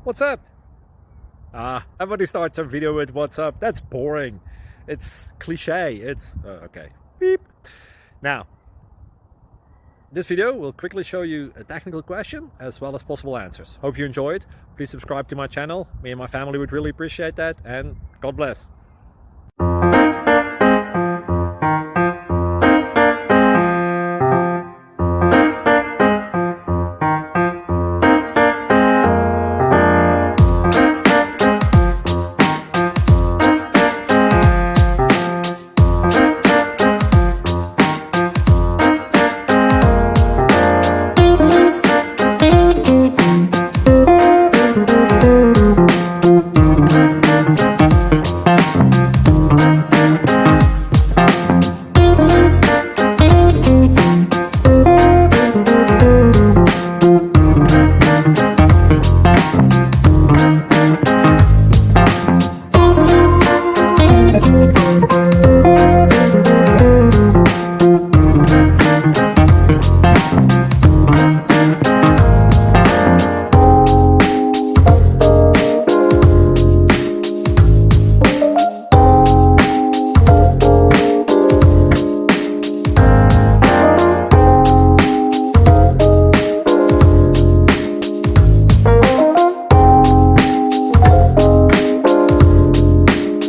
What's up? Everybody starts a video with what's up. That's boring. It's cliche. It's okay. Beep. Now, this video will quickly show you a technical question as well as possible answers. Hope you enjoyed. Please subscribe to my channel. Me and my family would really appreciate that, and God bless.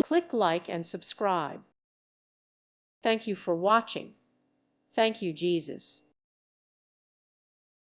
Click like and subscribe. Thank you for watching. Thank you, Jesus.